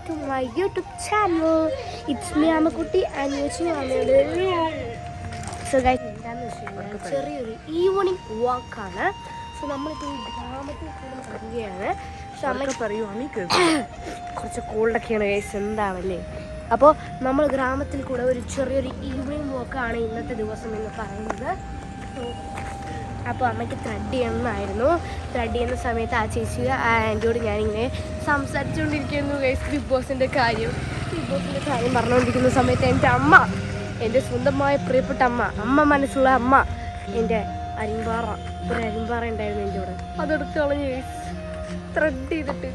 to my YouTube channel. It's me, Amakutti, and you So guys, ചെറിയൊരു evening വാക്കാണ്. So നമ്മളിപ്പോൾ ഈ ഗ്രാമത്തിൽ കൂടെ വരികയാണ്. കുറച്ച് കോൾഡൊക്കെയാണ് ഗൈസ്, എന്താണല്ലേ. അപ്പോൾ നമ്മൾ ഗ്രാമത്തിൽ കൂടെ ഒരു ചെറിയൊരു ഈവനിങ് വാക്കാണ് ഇന്നത്തെ ദിവസം എന്ന് പറയുന്നത്. അപ്പോൾ അമ്മയ്ക്ക് ത്രെഡ് ചെയ്യണമെന്നായിരുന്നു. ത്രെഡ് ചെയ്യുന്ന സമയത്ത് ആ ചേച്ചി ആൻറ്റിയോട് ഞാനിങ്ങനെ സംസാരിച്ചുകൊണ്ടിരിക്കുന്നു ഗൈസ് ബിഗ് ബോസിൻ്റെ കാര്യം പറഞ്ഞുകൊണ്ടിരിക്കുന്ന സമയത്ത് എൻ്റെ അമ്മ, എൻ്റെ സ്വന്തമായ പ്രിയപ്പെട്ട അമ്മ മനസ്സുള്ള അമ്മ, എൻ്റെ ഒരു അരിമ്പാറ ഉണ്ടായിരുന്നു എൻ്റെ കൂടെ, അതെടുത്ത് കളഞ്ഞു ഗൈസ് ത്രെഡ് ചെയ്തിട്ട്.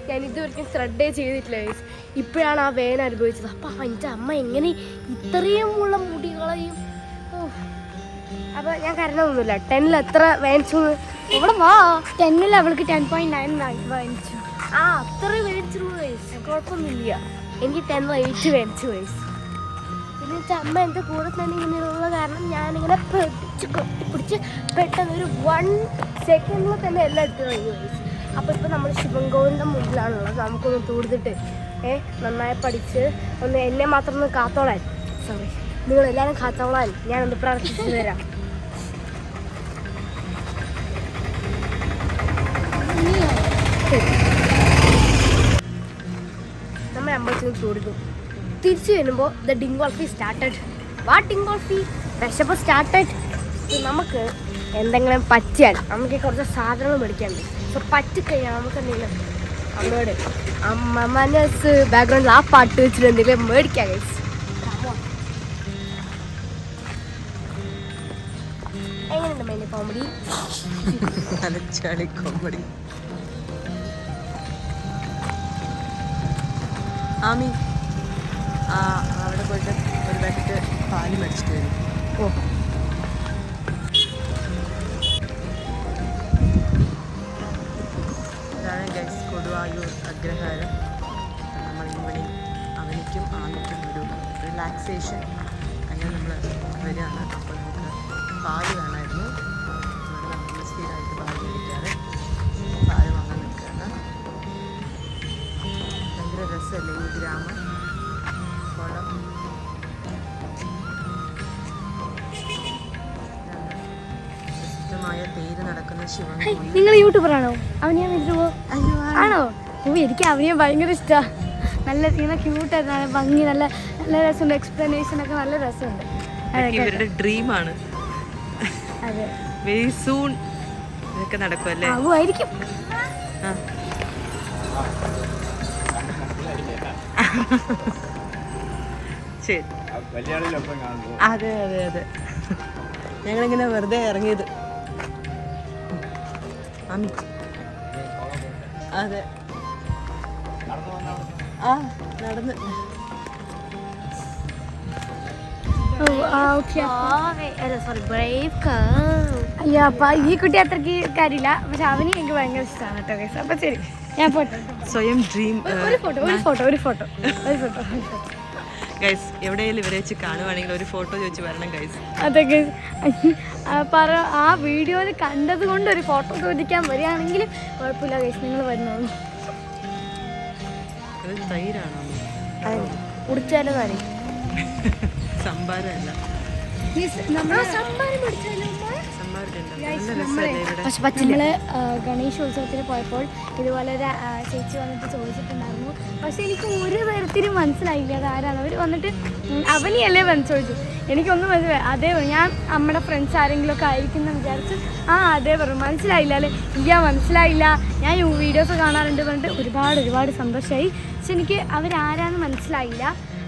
ഞാൻ ഇതുവരെയ്ക്കും ത്രെഡേ ചെയ്തിട്ടില്ല ഗൈസ്. ഇപ്പോഴാണ് ആ വേദന അനുഭവിച്ചത്. അപ്പോൾ എൻ്റെ അമ്മ എങ്ങനെ ഇത്രയും ഉള്ള മുടികളെയും. അപ്പോൾ ഞാൻ കരുതൊന്നുമില്ല 10ൽ എത്ര വേണിച്ചു ഇവിടെ വാ. 10ൽ അവൾക്ക് 10.9 വേണിച്ചു. അത്രയും വേണിച്ചുള്ളൂ വയസ്സ്, കുഴപ്പമൊന്നുമില്ല. എനിക്ക് 10ൽ 8 വേണിച്ചു വയസ്സ്. പിന്നെ അമ്മ എൻ്റെ കൂടെ തന്നെ ഇങ്ങനെയുള്ള കാരണം ഞാനിങ്ങനെ പിടിച്ച് പെട്ടെന്ന് ഒരു 1 സെക്കൻഡിൽ തന്നെ എല്ലാം എടുത്ത് കഴിഞ്ഞു വയസ്സ്. അപ്പോൾ ഇപ്പോൾ നമ്മൾ ശിവങ്കോവിൻ്റെ മുന്നിലാണുള്ളത്. നമുക്കൊന്ന് തൂർത്തിട്ട് നന്നായി പഠിച്ച് ഒന്ന് എന്നെ മാത്രം ഒന്ന് കാത്തോളാൻ, സോറി നിങ്ങളെല്ലാവരും കാത്തോളാൻ ഞാനൊന്ന് പ്രാർത്ഥിച്ചു തരാം. നമ്മൾ അമ്പലത്തിൽ തൂടുന്നു. തിരിച്ചു വരുമ്പോൾ ദ ഡിങ്കോൾഫി സ്റ്റാർട്ടഡ്. വാട്ട് ഡിങ്കോൾഫി? വിശപ്പ് സ്റ്റാർട്ടഡ്. നമുക്ക് എന്തെങ്കിലും പറ്റിയാൽ നമുക്ക് കുറച്ച് സാധനങ്ങൾ മേടിക്കാനുണ്ട്. സോ പറ്റിക്കഴിഞ്ഞാൽ നമുക്ക് എന്തെങ്കിലും അമ്മയോട് അമ്മ മനസ്സ് ബാക്ക്ഗ്രൗണ്ടിൽ ആ പാട്ട് വെച്ചിട്ട് എന്തെങ്കിലും മേടിക്കാം ഗൈസ്. എങ്ങനെയുണ്ട് മൈൻ്റെ കോമഡി? കോമഡി ആമി അവിടെ പോയിട്ട് ഒരു പാക്കറ്റ് പാല് മേടിച്ചിട്ട് വരും. ഇതാണ് ഗൈസ് കൊടുവായൂർ അഗ്രഹാരം. നമ്മൾ ഈവനിങ് അവനിക്കും ആമിക്കും ഒരു റിലാക്സേഷൻ അങ്ങനെ നമ്മൾ വരികയാണ്. അപ്പോൾ നമുക്ക് പാല് വേണമായിരുന്നു. അതുകൊണ്ട് നമ്മൾ സ്ഥിരമായിട്ട് പാല് മേടിക്കാറ്. പാല് വാങ്ങാൻ നിൽക്കുകയാണ്. ഭയങ്കര രസമല്ലേ ഈ ഗ്രാമം, കുളം, പ്രസിദ്ധമായ തേര് നടക്കുന്ന ശിവൻ. നിങ്ങൾ യൂട്യൂബറാണോ? അവനെ ആണോ? എനിക്ക് അവനെ ഭയങ്കര ഇഷ്ടമാണ്. നല്ല ഇങ്ങനെ ക്യൂട്ടായിരുന്നു, നല്ല ഭംഗി, നല്ല നല്ല രസമുണ്ട്. എക്സ്പ്ലനേഷൻ ഒക്കെ നല്ല രസമുണ്ട്. ഇവരുടെ ഡ്രീമാണ്. അതെ, വെരി സൂൺ ഇതൊക്കെ നടക്കുമല്ലേ? ആയിരിക്കും. ശരി, അതെ അതെ അതെ. ഞങ്ങളിങ്ങനെ വെറുതെ ഇറങ്ങിയത്. ആമി അതെ നടന്ന്. അയ്യോ അപ്പൊ ഈ കുട്ടി അത്രക്ക് കാര്യമില്ല, പക്ഷെ അവന് എനിക്ക് ഭയങ്കര ഇഷ്ടമാണ് കേട്ടോ ഗൈസ്. അപ്പൊ ശരി, ഞാൻ പോട്ടെ. സ്വയം ഡ്രീം. ഒരു ഫോട്ടോ ഗൈസ്, എവിടെയെങ്കിലും ഇവരെ വെച്ച് കാണുവാണെങ്കിൽ ഒരു ഫോട്ടോ ചോദിച്ച് വരണം ഗൈസ്. അതെ ഗൈസ്, ആ വീഡിയോയിൽ കണ്ടത് കൊണ്ട് ഒരു ഫോട്ടോ ചോദിക്കാൻ വരികയാണെങ്കിൽ കുഴപ്പമില്ല ഗൈസ്, നിങ്ങൾ വരുന്നോളൂ. അത് തൈരാണോ? കുടിച്ചാലും മതി, സംഭാരമല്ല. നമ്മള് ഗണേശോത്സവത്തിന് പോയപ്പോൾ ഇതുപോലെ ഒരു ചേച്ചി വന്നിട്ട് ചോദിച്ചിട്ടുണ്ടായിരുന്നു. പക്ഷെ എനിക്ക് ഒരു തരത്തിലും മനസ്സിലായില്ല അത് ആരാണ്. അവർ വന്നിട്ട് അവനെയല്ലേ ചോദിച്ചു, എനിക്കൊന്നും മനസ്സിലായി. അതേ ഞാൻ നമ്മുടെ ഫ്രണ്ട്സ് ആരെങ്കിലും ഒക്കെ ആയിരിക്കും എന്ന് വിചാരിച്ച് അതേ പറഞ്ഞു. മനസ്സിലായില്ല അല്ലേ? ഇല്ല മനസ്സിലായില്ല, ഞാൻ വീഡിയോസ് കാണാറുണ്ട് പറഞ്ഞിട്ട് ഒരുപാട് സന്തോഷമായി. പക്ഷെ എനിക്ക് അവരാരാന്ന് മനസ്സിലായില്ല.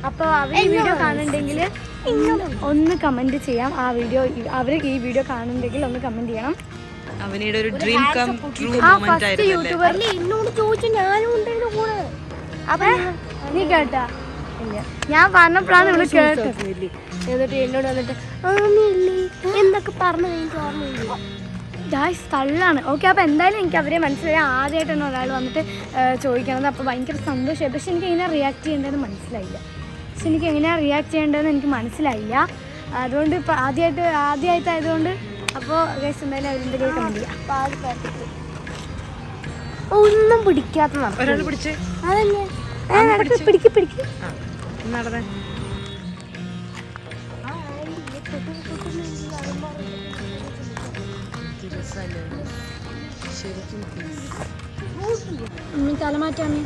അപ്പോൾ അവർ ഈ വീഡിയോ കാണുന്നുണ്ടെങ്കിൽ ഒന്ന് കമൻറ്റ് ചെയ്യാം. ആ വീഡിയോ അവർ ഈ വീഡിയോ കാണുന്നുണ്ടെങ്കിൽ ഒന്ന് കമൻറ്റ് ചെയ്യണം. അവനയുടെ ഒരു ഡ്രീം കം ട്രൂ മൊമെന്റ് ആയിരുന്നു. യൂട്യൂബറിൽ എന്നോട് ചോദിച്ചു, ഞാനും ഉണ്ടായിരുന്നു കൂടെ. അപ്പം നീ കേട്ടാ? ഇല്ല, ഞാൻ പറഞ്ഞപ്പോഴാണ് ഇവിടെ കേട്ടത്. എന്നിട്ട് എന്നോട് വന്നിട്ട് എന്തൊക്കെ പറഞ്ഞു കഴിഞ്ഞിട്ട് ഓർമ്മയില്ല. ഗായ്സ് തള്ളാണ്. ഓക്കെ, അപ്പോൾ എന്തായാലും എനിക്ക് അവരെ മനസ്സിലായി. ആദ്യമായിട്ടാണ് ഒരാൾ വന്നിട്ട് ചോദിക്കണത്. അപ്പോൾ ഭയങ്കര സന്തോഷമായി. പക്ഷെ എനിക്ക് എങ്ങനെ റിയാക്ട് ചെയ്യേണ്ടതെന്ന് മനസ്സിലായില്ല. എനിക്ക് മനസ്സിലായില്ല. അതുകൊണ്ട് ഇപ്പോൾ ആദ്യമായിട്ടായതുകൊണ്ട് അപ്പോൾ ഗൈസ് എന്തായാലും അവരെന്ത് കമൻറ്റ് ചെയ്യാം. ഒന്നും പിടിക്കാത്ത ഒരാൾ പിടിച്ച് അതല്ലേ പിടിക്ക് പിടിക്ക്. ആ നടന്നേ. ശരിക്കും തലമാറ്റാണ്.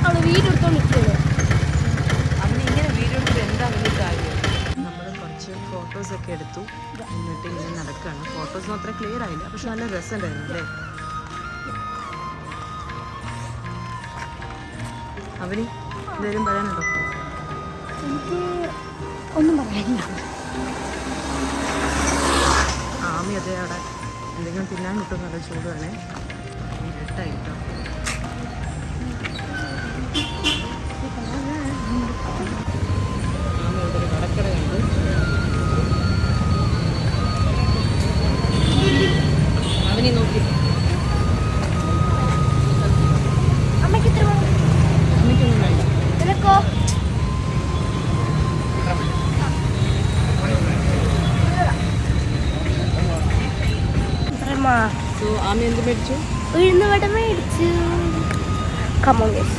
അവള് വീടെടുത്തോ നിൽക്കുന്നത്. അവനിങ്ങനെ വീഡിയോ എടുത്തിട്ട് എന്താ വലിയ കാര്യം. നമ്മൾ കുറച്ച് ഫോട്ടോസൊക്കെ എടുത്തു. എന്നിട്ട് ഇങ്ങനെ നടക്കുകയാണ്. ഫോട്ടോസൊന്നും അത്ര ക്ലിയർ ആയില്ല, പക്ഷെ നല്ല രസമുണ്ടായിരുന്നു അല്ലേ. അവന് എന്തെങ്കിലും പറയാനുണ്ടോ? എനിക്ക് ഒന്നും പറയാനില്ല. ആമി അതേ അവിടെ എന്തെങ്കിലും തിന്നാൻ കിട്ടും. നല്ല ചൂട് വേണേ. ഇരുട്ടായിട്ടോ. ആമി ഇവിടെ ഒരു കടക്കടയുണ്ട്. അവനെ നോക്കി. അമ്മയ്ക്ക് ഇത്ര അമ്മയ്ക്കൊന്നും വേണ്ട. നിനക്കോ? സോ ആമി എന്ത് മേടിച്ചു? ഉഴുന്നുവട മേടിച്ചു. Come on guys.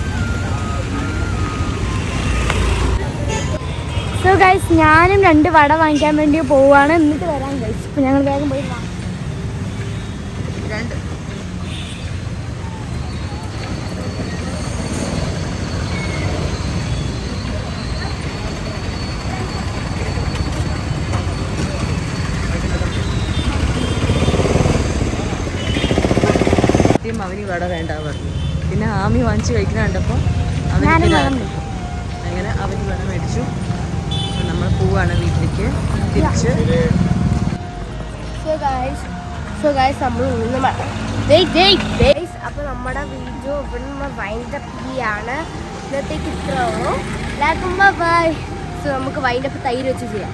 സോ ഗൈസ് ഞാനും 2 വട വാങ്ങിക്കാൻ വേണ്ടി പോവാണ്. എന്നിട്ട് വരാം ഗൈസ്. ഇപ്പം ഞങ്ങൾ വേഗം പോയി വാങ്ങാം. 2. അവന് വട വേണ്ട പറഞ്ഞു. പിന്നെ ആമി വാങ്ങിച്ച് കഴിക്കുന്ന കണ്ടപ്പോൾ അവന് അങ്ങനെ അവന് വട മേടിച്ചു. നമ്മൾ പോവാണ് വീട്ടിലേക്ക് തിരിച്ച്. സോ ഗൈസ് നമ്മൾ അപ്പോൾ നമ്മുടെ വീഡിയോ ഇവിടെ വൈൻഡപ്പ് ചെയ്യാണ്. ഇന്നത്തേക്ക് ഇത്രയുള്ളൂ. ബൈ. സോ നമുക്ക് വൈൻഡപ്പ് തൈര് വെച്ച് ചെയ്യാം.